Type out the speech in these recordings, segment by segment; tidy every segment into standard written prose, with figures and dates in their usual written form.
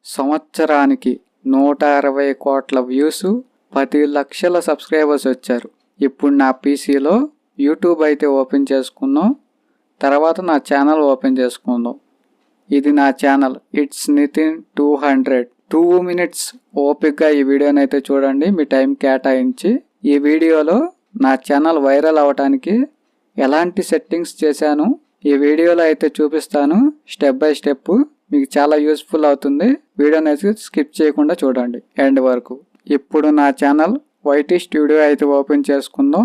సంవత్సరానికి 160 కోట్ల వ్యూస్, 10 లక్షల సబ్స్క్రైబర్స్ వచ్చారు. ఇప్పుడు నా పీసీలో యూట్యూబ్ అయితే ఓపెన్ చేసుకున్నాం. తర్వాత నా ఛానల్ ఓపెన్ చేసుకుందాం. ఇది నా ఛానల్ ఇట్స్ నితిన్ 200. 2 మినిట్స్ ఓపికగా ఈ వీడియోని అయితే చూడండి, మీ టైం కేటాయించి. ఈ వీడియోలో నా ఛానల్ వైరల్ అవ్వటానికి ఎలాంటి సెట్టింగ్స్ చేశాను ఈ వీడియోలో అయితే చూపిస్తాను. స్టెప్ బై స్టెప్ మీకు చాలా యూస్ఫుల్ అవుతుంది. వీడియోని అయితే స్కిప్ చేయకుండా చూడండి ఎండ్ వరకు. ఇప్పుడు నా ఛానల్ వైటీ స్టూడియో అయితే ఓపెన్ చేసుకుందాం.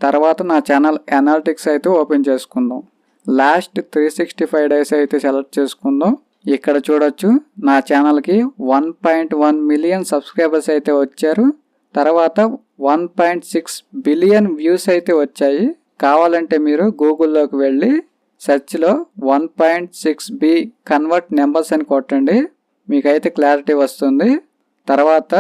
తర్వాత నా ఛానల్ అనాలిటిక్స్ అయితే ఓపెన్ చేసుకుందాం. లాస్ట్ 365 డేస్ అయితే సెలెక్ట్ చేసుకుందాం. ఇక్కడ చూడొచ్చు నా ఛానల్కి 1.1 మిలియన్ సబ్స్క్రైబర్స్ అయితే వచ్చారు. తర్వాత 1.6 బిలియన్ వ్యూస్ అయితే వచ్చాయి. కావాలంటే మీరు గూగుల్లోకి వెళ్ళి సెర్చ్లో 1.6B కన్వర్ట్ నెంబర్స్ అని కొట్టండి, మీకైతే క్లారిటీ వస్తుంది. తర్వాత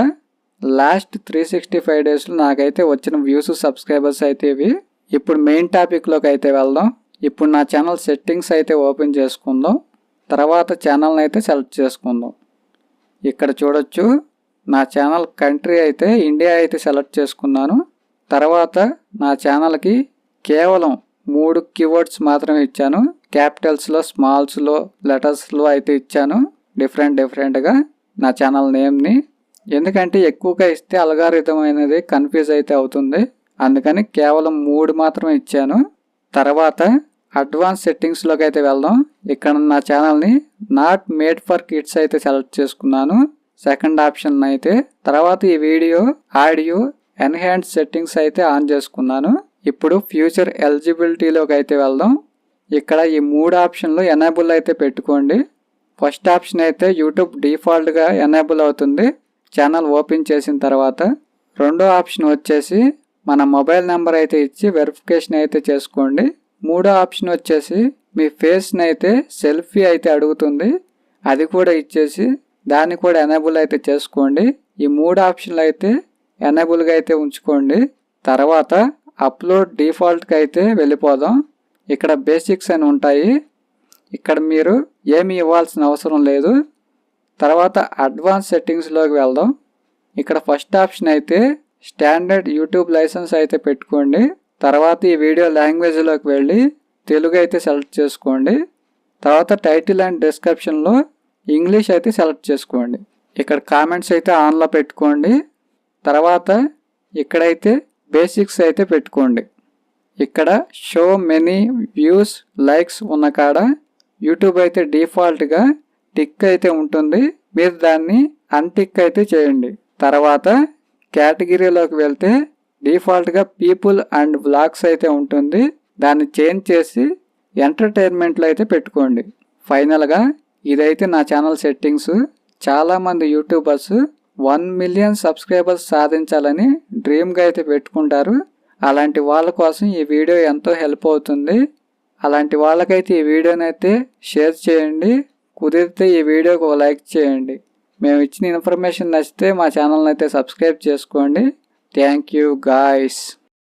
లాస్ట్ 365 డేస్లో నాకైతే వచ్చిన వ్యూస్, సబ్స్క్రైబర్స్ అయితే ఇవి. ఇప్పుడు మెయిన్ టాపిక్లోకి అయితే వెళ్దాం. ఇప్పుడు నా ఛానల్ సెట్టింగ్స్ అయితే ఓపెన్ చేసుకుందాం. తర్వాత ఛానల్ని అయితే సెలెక్ట్ చేసుకుందాం. ఇక్కడ చూడొచ్చు నా ఛానల్ కంట్రీ అయితే ఇండియా అయితే సెలెక్ట్ చేసుకున్నాను. తర్వాత నా ఛానల్కి కేవలం 3 కీవర్డ్స్ మాత్రమే ఇచ్చాను. క్యాపిటల్స్లో, స్మాల్స్లో, లెటర్స్లో అయితే ఇచ్చాను డిఫరెంట్గా నా ఛానల్ నేమ్ని. ఎందుకంటే ఎక్కువగా ఇస్తే అల్గారిథం అనేది కన్ఫ్యూజ్ అయితే అవుతుంది, అందుకని కేవలం 3 మాత్రమే ఇచ్చాను. తర్వాత అడ్వాన్స్ సెట్టింగ్స్లోకి అయితే వెళ్దాం. ఇక్కడ నా ఛానల్ని నాట్ మేడ్ ఫర్ కిడ్స్ అయితే సెలెక్ట్ చేసుకున్నాను, సెకండ్ ఆప్షన్ అయితే. తర్వాత ఈ వీడియో ఆడియో ఎన్హాన్స్ సెట్టింగ్స్ అయితే ఆన్ చేసుకున్నాను. ఇప్పుడు ఫ్యూచర్ ఎలిజిబిలిటీలోకి అయితే వెళ్దాం. ఇక్కడ ఈ 3 ఆప్షన్లు ఎనేబుల్ అయితే పెట్టుకోండి. ఫస్ట్ ఆప్షన్ అయితే యూట్యూబ్ డిఫాల్ట్గా ఎనేబుల్ అవుతుంది ఛానల్ ఓపెన్ చేసిన తర్వాత. రెండో ఆప్షన్ వచ్చేసి మన మొబైల్ నెంబర్ అయితే ఇచ్చి వెరిఫికేషన్ అయితే చేసుకోండి. మూడో ఆప్షన్ వచ్చేసి మీ ఫేస్ని అయితే సెల్ఫీ అయితే అడుగుతుంది, అది కూడా ఇచ్చేసి దాన్ని కూడా ఎనేబుల్ అయితే చేసుకోండి. ఈ 3 ఆప్షన్లు అయితే ఎనేబుల్గా అయితే ఉంచుకోండి. తర్వాత అప్లోడ్ డిఫాల్ట్కి అయితే వెళ్ళిపోదాం. ఇక్కడ బేసిక్స్ అని ఉంటాయి, ఇక్కడ మీరు ఏమి ఇవ్వాల్సిన అవసరం లేదు. తర్వాత అడ్వాన్స్ సెట్టింగ్స్లోకి వెళ్దాం. ఇక్కడ ఫస్ట్ ఆప్షన్ అయితే స్టాండర్డ్ యూట్యూబ్ లైసెన్స్ అయితే పెట్టుకోండి. తర్వాత ఈ వీడియో లాంగ్వేజ్లోకి వెళ్ళి తెలుగు అయితే సెలెక్ట్ చేసుకోండి. తర్వాత టైటిల్ అండ్ డిస్క్రిప్షన్లో ఇంగ్లీష్ అయితే సెలెక్ట్ చేసుకోండి. ఇక్కడ కామెంట్స్ అయితే ఆన్లో పెట్టుకోండి. తర్వాత ఇక్కడైతే బేసిక్స్ అయితే పెట్టుకోండి. ఇక్కడ షో మెనీ వ్యూస్, లైక్స్ ఉన్న కాడ యూట్యూబ్ అయితే డిఫాల్ట్గా టిక్ అయితే ఉంటుంది, మీరు దాన్ని అన్టిక్ అయితే చేయండి. తర్వాత కేటగిరీలోకి వెళ్తే డిఫాల్ట్గా పీపుల్ అండ్ వ్లాగ్స్ అయితే ఉంటుంది, దాన్ని చేంజ్ చేసి ఎంటర్టైన్మెంట్లో అయితే పెట్టుకోండి. ఫైనల్గా ఇదైతే నా ఛానల్ సెట్టింగ్స్. చాలామంది యూట్యూబర్స్ 1 మిలియన్ సబ్స్క్రైబర్స్ సాధించాలని డ్రీమ్గా అయితే పెట్టుకుంటారు. అలాంటి వాళ్ళ కోసం ఈ వీడియో ఎంతో హెల్ప్ అవుతుంది. అలాంటి వాళ్ళకైతే ఈ వీడియోని అయితే షేర్ చేయండి, కుదిరితే ఈ వీడియోకి ఒక లైక్ చేయండి. మేము ఇచ్చిన ఇన్ఫర్మేషన్ నచ్చితే మా ఛానల్ని అయితే సబ్స్క్రైబ్ చేసుకోండి. Thank you guys.